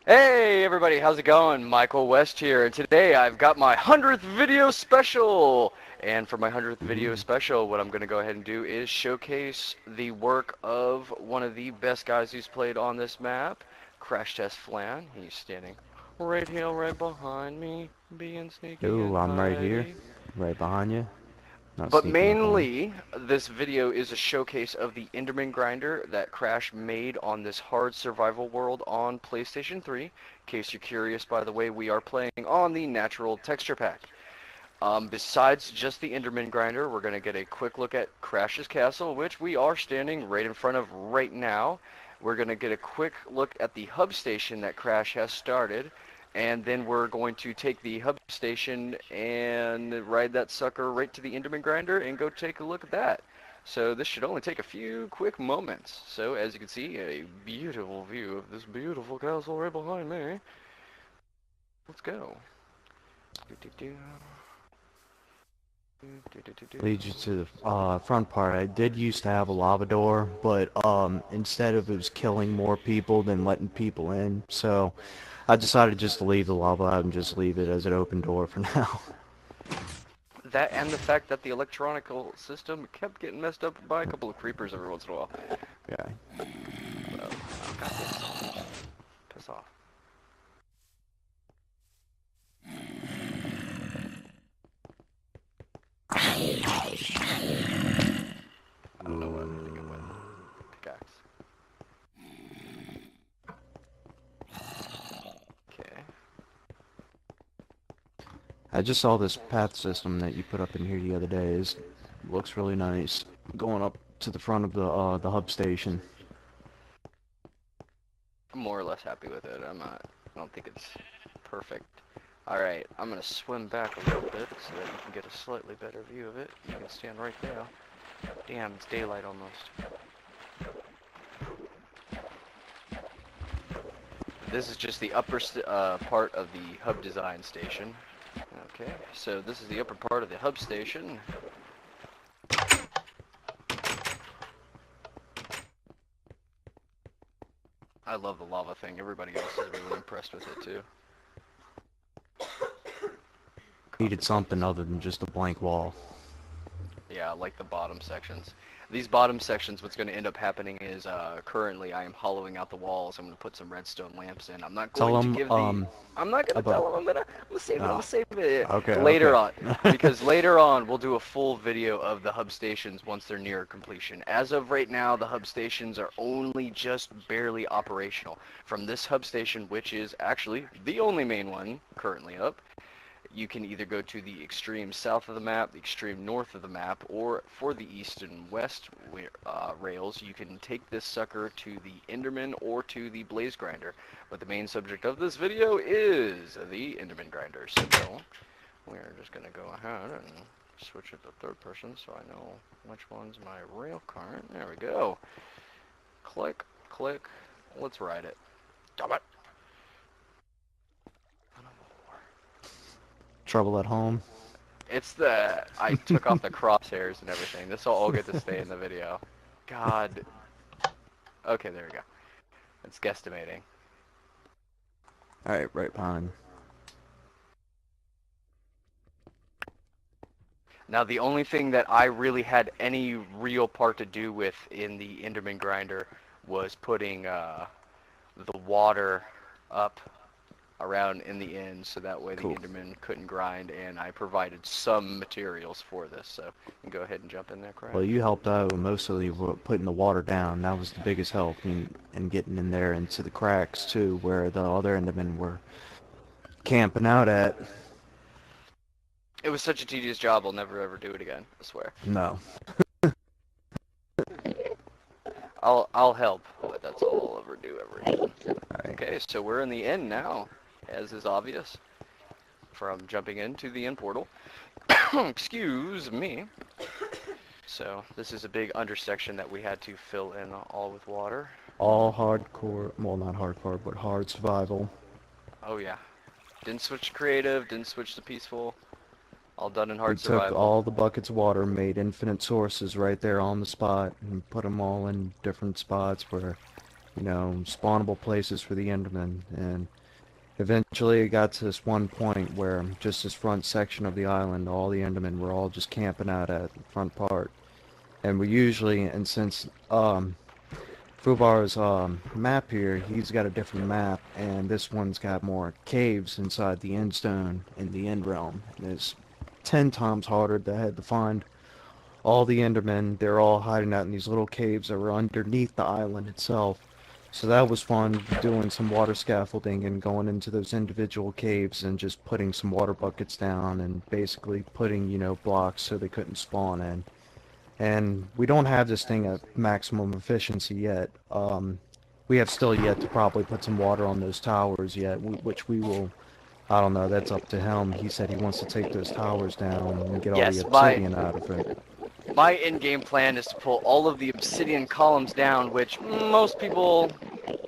Hey everybody, how's it going? Michael West here, and today I've got my 100th video special! And for my 100th video Ooh. special, what I'm going to go ahead and do is showcase the work of one of the best guys who's played on this map, Crash Test Flan. He's standing right here, right behind me, being sneaky Ooh, and I'm right here, hidey. right behind you. Not But sneaking up on mainly, this video is a showcase of the Enderman grinder that Crash made on this hard survival world on PlayStation 3. In case you're curious, by the way, we are playing on the natural texture pack. Besides just the Enderman grinder, we're going to get a quick look at Crash's castle, which we are standing right in front of right now. We're going to get a quick look at the hub station that Crash has started, and then we're going to take the hub station and ride that sucker right to the Enderman grinder and go take a look at that. So this should only take a few quick moments. So as you can see, a beautiful view of this beautiful castle right behind me. Let's go. Do-do-do. Leads you to the front part. I did used to have a lava door, but instead of it was killing more people than letting people in, so I decided just to leave the lava out and just leave it as an open door for now. That and the fact that the electronical system kept getting messed up by a couple of creepers every once in a while. Yeah. So, piss off. I don't know what I'm thinking with pickaxe. Okay. I just saw this path system that you put up in here the other day. It looks really nice. Going up to the front of the hub station. I'm more or less happy with it. I don't think it's perfect. Alright, I'm gonna swim back a little bit so that you can get a slightly better view of it. You can stand right there. Damn, it's daylight almost. This is just the upper part of the hub design station. Okay, so this is the upper part of the hub station. I love the lava thing. Everybody else is really impressed with it too. Needed something other than just a blank wall. Yeah, like the bottom sections. These bottom sections, what's going to end up happening is currently I am hollowing out the walls. I'm going to put some redstone lamps in. I'm not Tell going to them give the... I'm not going to tell about. them. I'm going to save it. I'm going Oh, to save it okay, later okay. on. Because later on, we'll do a full video of the hub stations once they're near completion. As of right now, the hub stations are only just barely operational. From this hub station, which is actually the only main one currently up, you can either go to the extreme south of the map, the extreme north of the map, or for the east and west rails, you can take this sucker to the Enderman or to the Blaze Grinder. But the main subject of this video is the Enderman Grinder. So we're just going to go ahead and switch it to third person so I know which one's my rail cart. There we go. Click, click. Let's ride it. Damn it. Trouble at home. It's the... I took off the crosshairs and everything. This will all get to stay in the video. God. Okay, there we go. It's guesstimating. Alright, right behind. Now, the only thing that I really had any real part to do with in the Enderman grinder was putting the water up around in the end so that way the Cool. Enderman couldn't grind, and I provided some materials for this. So you can go ahead and jump in there, Crash. Well, you helped out mostly with putting the water down. That was the biggest help in getting in there into the cracks too, where the other Endermen were camping out at. It was such a tedious job, I'll never ever do it again, I swear. No. I'll help, but that's all I'll ever do ever again. Alright. Okay, so we're in the end now, as is obvious from jumping into the end portal. Excuse me. So this is a big undersection that we had to fill in all with water. All hardcore, well not hardcore, but hard survival. Oh yeah. Didn't switch to creative, didn't switch to peaceful. All done in We hard took survival. all the buckets of water, made infinite sources right there on the spot, and put them all in different spots where spawnable places for the Endermen. And eventually it got to this one point where just this front section of the island, all the Endermen were all just camping out at the front part. And we usually, and since Fubar's map here, he's got a different map, and this one's got more caves inside the end stone in the end realm. And it's 10 times harder. They had to find all the Endermen. They're all hiding out in these little caves that were underneath the island itself. So that was fun, doing some water scaffolding and going into those individual caves and just putting some water buckets down and basically putting, blocks so they couldn't spawn in. And we don't have this thing at maximum efficiency yet. We have still yet to probably put some water on those towers yet, which we will, I don't know, that's up to him. He said he wants to take those towers down and get all the Yes, obsidian out of it. my in-game plan is to pull all of the obsidian columns down, which most people,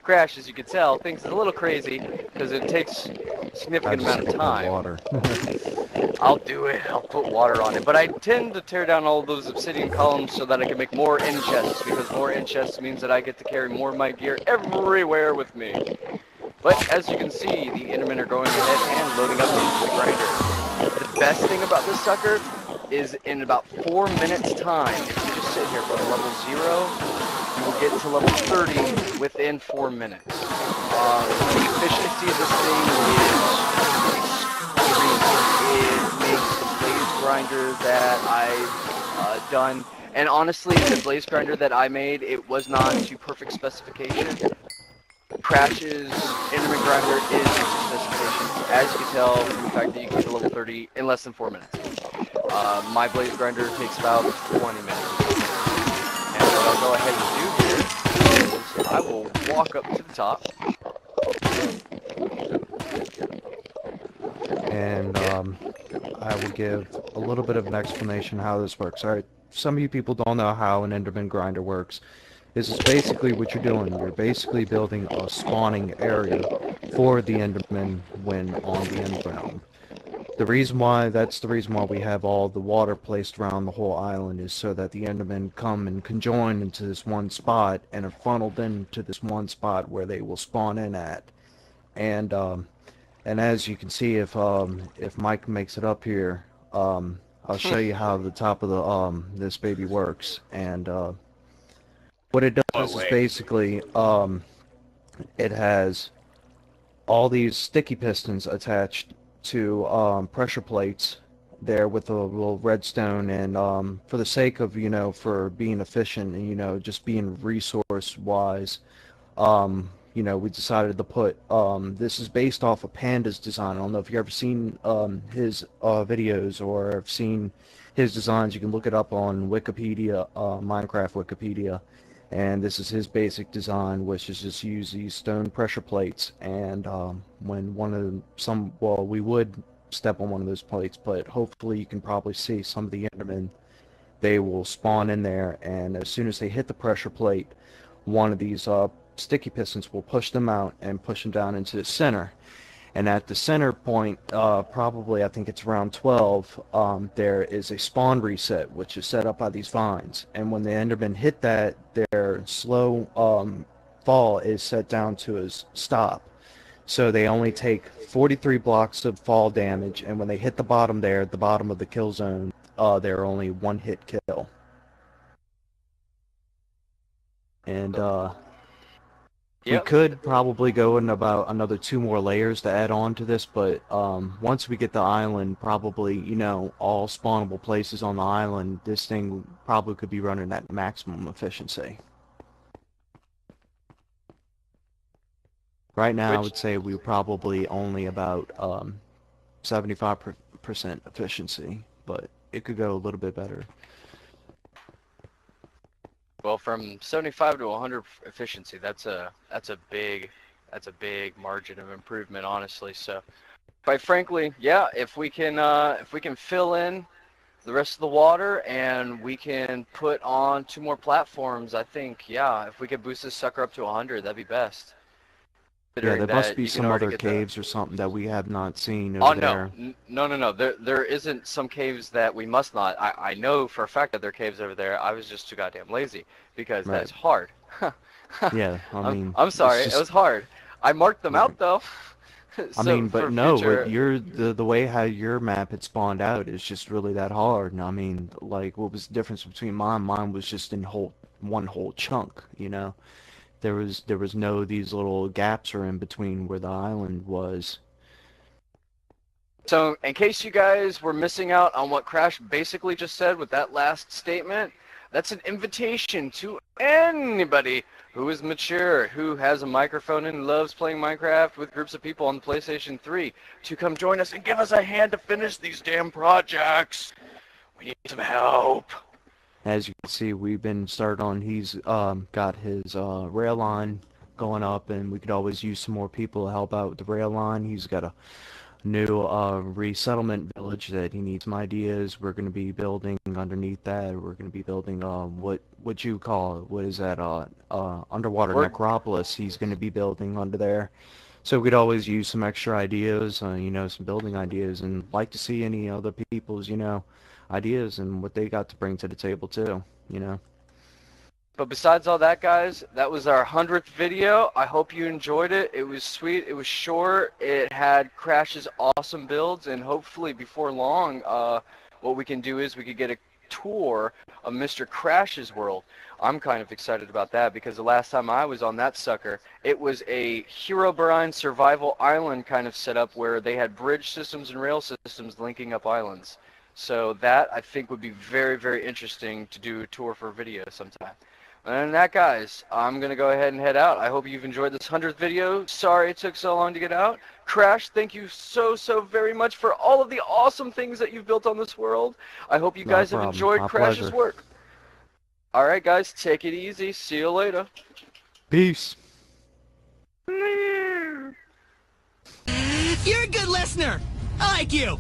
Crash, as you can tell, thinks is a little crazy because it takes a significant amount of time. Water. I'll do it. I'll put water on it. But I tend to tear down all of those obsidian columns so that I can make more end chests, because more end chests means that I get to carry more of my gear everywhere with me. But as you can see, the Endermen are going ahead and loading up into the grinder. The best thing about this sucker is in about 4 minutes time, if you just sit here from level 0, you will get to level 30 within 4 minutes. The efficiency of this thing is extreme. It makes the blaze grinder that I've done, and honestly, the blaze grinder that I made, it was not to perfect specification. Crash's Enderman grinder is to specification, as you can tell from the fact that you get to level 30 in less than 4 minutes. My blaze grinder takes about 20 minutes. And what I'll go ahead and do here is I will walk up to the top. And I will give a little bit of an explanation how this works. Alright, some of you people don't know how an Enderman grinder works. This is basically what you're doing. You're basically building a spawning area for the Enderman when on the end realm. That's the reason why we have all the water placed around the whole island, is so that the Endermen come and conjoin into this one spot and are funneled into this one spot where they will spawn in at. And as you can see, if Mike makes it up here, I'll show you how the top of the this baby works. And what it does is basically it has all these sticky pistons attached to pressure plates there with a little redstone, and for the sake of, for being efficient and, just being resource wise, we decided to put, this is based off of Panda's design. I don't know if you've ever seen his videos or have seen his designs. You can look it up on Wikipedia, Minecraft Wikipedia. And this is his basic design, which is just use these stone pressure plates. And when we would step on one of those plates, but hopefully you can probably see some of the Endermen, they will spawn in there, and as soon as they hit the pressure plate, one of these sticky pistons will push them out and push them down into the center. And at the center point, probably I think it's around 12, there is a spawn reset, which is set up by these vines. And when the Endermen hit that, their slow fall is set down to a stop. So they only take 43 blocks of fall damage, and when they hit the bottom there, the bottom of the kill zone, they're only one hit kill. And we could probably go in about another 2 more layers to add on to this, but once we get the island, probably, all spawnable places on the island, this thing probably could be running at maximum efficiency. Right now, I would say we're probably only about 75% efficiency, but it could go a little bit better. Well, from 75 to 100 efficiency, that's a big margin of improvement, honestly. So, quite frankly, yeah, if we can fill in the rest of the water and we can put on 2 more platforms, I think, yeah, if we could boost this sucker up to 100, that'd be best. Yeah, there must be some other caves or something that we have not seen over there. No. There isn't some caves that we must not. I know for a fact that there are caves over there. I was just too goddamn lazy because that's hard. Yeah, I mean, I'm it's sorry, it just was hard. I marked them right. out though. I So mean, but for no, what future. your the way how your map had spawned out is just really that hard. And I mean, like, what was the difference between mine? Mine was just in whole one whole chunk, you know. There was no these little gaps or in between where the island was. So, in case you guys were missing out on what Crash basically just said with that last statement, that's an invitation to anybody who is mature, who has a microphone and loves playing Minecraft with groups of people on the PlayStation 3 to come join us and give us a hand to finish these damn projects. We need some help. As you can see, we've been started on. He's got his rail line going up, and we could always use some more people to help out with the rail line. He's got a new resettlement village that he needs some ideas. We're going to be building underneath that. We're going to be building what you call it? What is that? Underwater We're necropolis. He's going to be building under there. So we could always use some extra ideas, some building ideas, and like to see any other people's, ideas and what they got to bring to the table too. But besides all that, guys, that was our 100th video. I hope you enjoyed it. It was sweet. It was short. It had Crash's awesome builds, and hopefully before long, what we can do is we could get a tour of Mr. Crash's world. I'm kind of excited about that because the last time I was on that sucker, it was a Herobrine survival island kind of setup where they had bridge systems and rail systems linking up islands. So that, I think, would be very, very interesting to do a tour for video sometime. Other than that, guys, I'm going to go ahead and head out. I hope you've enjoyed this 100th video. Sorry it took so long to get out. Crash, thank you so, so very much for all of the awesome things that you've built on this world. I hope you Not a guys have problem. enjoyed My Crash's pleasure. work. All right, guys, take it easy. See you later. Peace. You're a good listener. I like you.